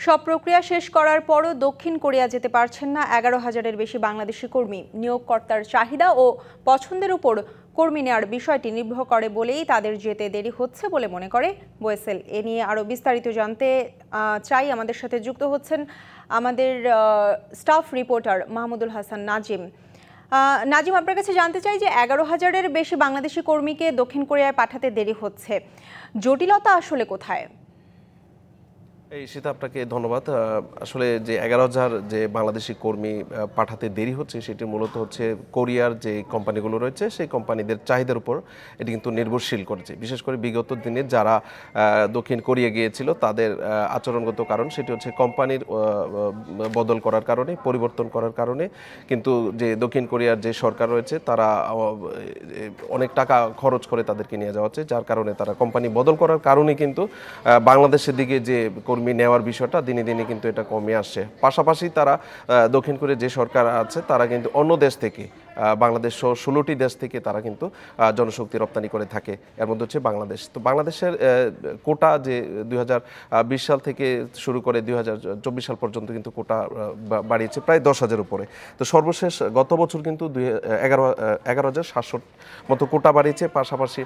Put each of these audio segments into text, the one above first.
সব প্রক্রিয়া শেষ করার পরও দক্ষিণ কোরিয়া যেতে পারছেন না 11,000-এর বেশি বাংলাদেশি কর্মী। নিয়োগকর্তার চাহিদা ও পছন্দের উপর কর্মী নেওয়ার বিষয়টি নির্ভর করে বলেই তাদের যেতে দেরি হচ্ছে বলে মনে করে বয়েসেল। এ নিয়ে আরও বিস্তারিত জানতে চাই আমাদের সাথে যুক্ত হচ্ছেন আমাদের স্টাফ রিপোর্টার মাহমুদুল হাসান নাজিম। নাজিম, আপনার কাছে জানতে চাই যে 11,000-এর বেশি বাংলাদেশি কর্মীকে দক্ষিণ কোরিয়ায় পাঠাতে দেরি হচ্ছে, জটিলতা আসলে কোথায়? এই সেটা আপনাকে ধন্যবাদ। আসলে যে 11,000 যে বাংলাদেশি কর্মী পাঠাতে দেরি হচ্ছে সেটি মূলত হচ্ছে কোরিয়ার যে কোম্পানিগুলো রয়েছে সেই কোম্পানিদের চাহিদার উপর এটি কিন্তু নির্ভরশীল করেছে। বিশেষ করে বিগত দিনে যারা দক্ষিণ কোরিয়া গিয়েছিল তাদের আচরণগত কারণ সেটি হচ্ছে কোম্পানির বদল করার কারণে, পরিবর্তন করার কারণে কিন্তু যে দক্ষিণ কোরিয়ার যে সরকার রয়েছে তারা অনেক টাকা খরচ করে তাদেরকে নিয়ে যাওয়া হচ্ছে, যার কারণে তারা কোম্পানি বদল করার কারণে কিন্তু বাংলাদেশের দিকে যে কর্মী নেওয়ার বিষয়টা দিনে দিনে কিন্তু এটা কমে আসছে। পাশাপাশি তারা দক্ষিণ কোরিয়ার যে সরকার আছে তারা কিন্তু অন্য দেশ থেকে বাংলাদেশ সহ 16টি দেশ থেকে তারা কিন্তু জনশক্তি রপ্তানি করে থাকে, এর মধ্যে হচ্ছে বাংলাদেশ। তো বাংলাদেশের কোটা যে 2020 সাল থেকে শুরু করে 2024 সাল পর্যন্ত কিন্তু কোটা বাড়িয়েছে প্রায় 10,000 উপরে। তো সর্বশেষ গত বছর কিন্তু 11,700 মতো কোটা বাড়িয়েছে, পাশাপাশি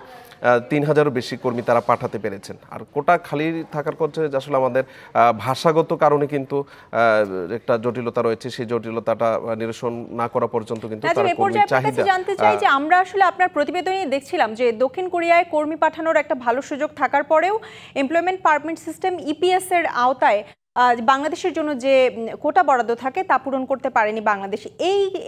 3,000-এরও বেশি কর্মী তারা পাঠাতে পেরেছেন। আর কোটা খালি থাকার কথা আসলে আমাদের ভাষাগত কারণে কিন্তু একটা জটিলতা রয়েছে, সেই জটিলতাটা নিরসন না করা পর্যন্ত কিন্তু জানতে চাই যে আমরা আসলে আপনার প্রতিবেদনে দেখছিলাম যে দক্ষিণ কোরিয়ায় কর্মী পাঠানোর একটা ভালো সুযোগ থাকার পরেও এমপ্লয়মেন্ট পারমিট সিস্টেম ইপিএস এর আওতায় বাংলাদেশের জন্য যে কোটা বরাদ্দ থাকে তা পূরণ করতে পারেনি বাংলাদেশ।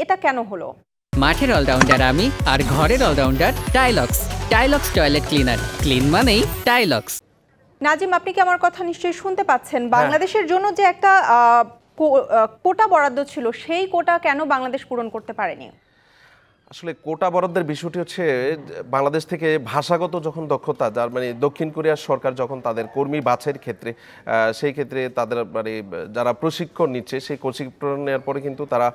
এটা কেন হলো? মাঠের অলরাউন্ডার আমি আর ঘরের allrounder Tylox. Tylox toilet cleaner, clean মানেই টাইলক্স। নাজিম, আপনি কি আমার কথা নিশ্চয়ই শুনতে পাচ্ছেন? বাংলাদেশের জন্য যে একটা কোটা বরাদ্দ ছিল সেই কোটা কেন বাংলাদেশ পূরণ করতে পারেনি? আসলে কোটা বরাদ্দের বিষয়টি হচ্ছে বাংলাদেশ থেকে ভাষাগত যখন দক্ষতা, যার মানে দক্ষিণ কোরিয়ার সরকার যখন তাদের কর্মী বাছাইয়ের ক্ষেত্রে সেই ক্ষেত্রে তাদের মানে যারা প্রশিক্ষণ নিচ্ছে সেই প্রশিক্ষণ নেওয়ার পরে কিন্তু তারা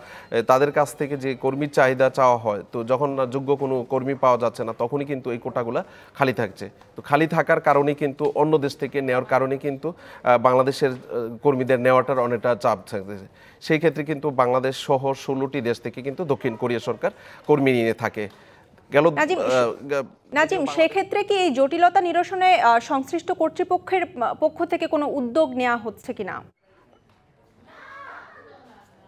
তাদের কাছ থেকে যে কর্মীর চাহিদা চাওয়া হয়, তো যখন যোগ্য কোনো কর্মী পাওয়া যাচ্ছে না তখনই কিন্তু এই কোটাগুলো খালি থাকছে। তো খালি থাকার কারণেই কিন্তু অন্য দেশ থেকে নেওয়ার কারণে কিন্তু বাংলাদেশের কর্মীদের নেওয়াটার অনেকটা চাপ থাকতেছে। সেই ক্ষেত্রে কিন্তু বাংলাদেশ সহ 16টি দেশ থেকে কিন্তু দক্ষিণ কোরিয়া সরকার কর্মী নিয়ে থাকে। নাজিম, সেক্ষেত্রে কি এই জটিলতা নিরসনে সংশ্লিষ্ট কর্তৃপক্ষের পক্ষ থেকে কোনো উদ্যোগ নেওয়া হচ্ছে কিনা?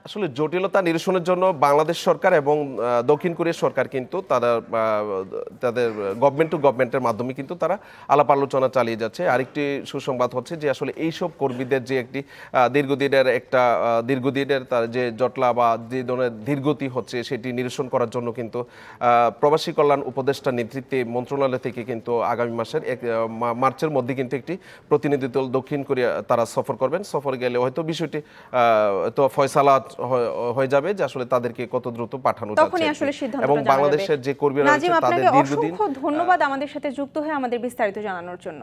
আসলে জটিলতা নিরসনের জন্য বাংলাদেশ সরকার এবং দক্ষিণ কোরিয়া সরকার কিন্তু তাদের গভর্নমেন্ট টু গভর্নমেন্টের মাধ্যমে কিন্তু তারা আলাপ আলোচনা চালিয়ে যাচ্ছে। আরেকটি সুসংবাদ হচ্ছে যে আসলে এইসব কর্মীদের যে একটি দীর্ঘদিনের তার যে জটলা বা যে ধরনের ধীরগতি হচ্ছে সেটি নিরসন করার জন্য কিন্তু প্রবাসী কল্যাণ উপদেষ্টা নেতৃত্বে মন্ত্রণালয় থেকে কিন্তু আগামী মাসের মার্চের মধ্যে কিন্তু একটি প্রতিনিধি দল দক্ষিণ কোরিয়া তারা সফর করবেন। সফর গেলে হয়তো বিষয়টি তো ফয়সালা হয়ে যাবে যে আসলে তাদেরকে কত দ্রুত পাঠানো যাচ্ছে এবং বাংলাদেশের যে কর্মীরা রয়েছে তাদের দীর্ঘদিন। ধন্যবাদ আমাদের সাথে যুক্ত হয়ে আমাদের বিস্তারিত জানানোর জন্য।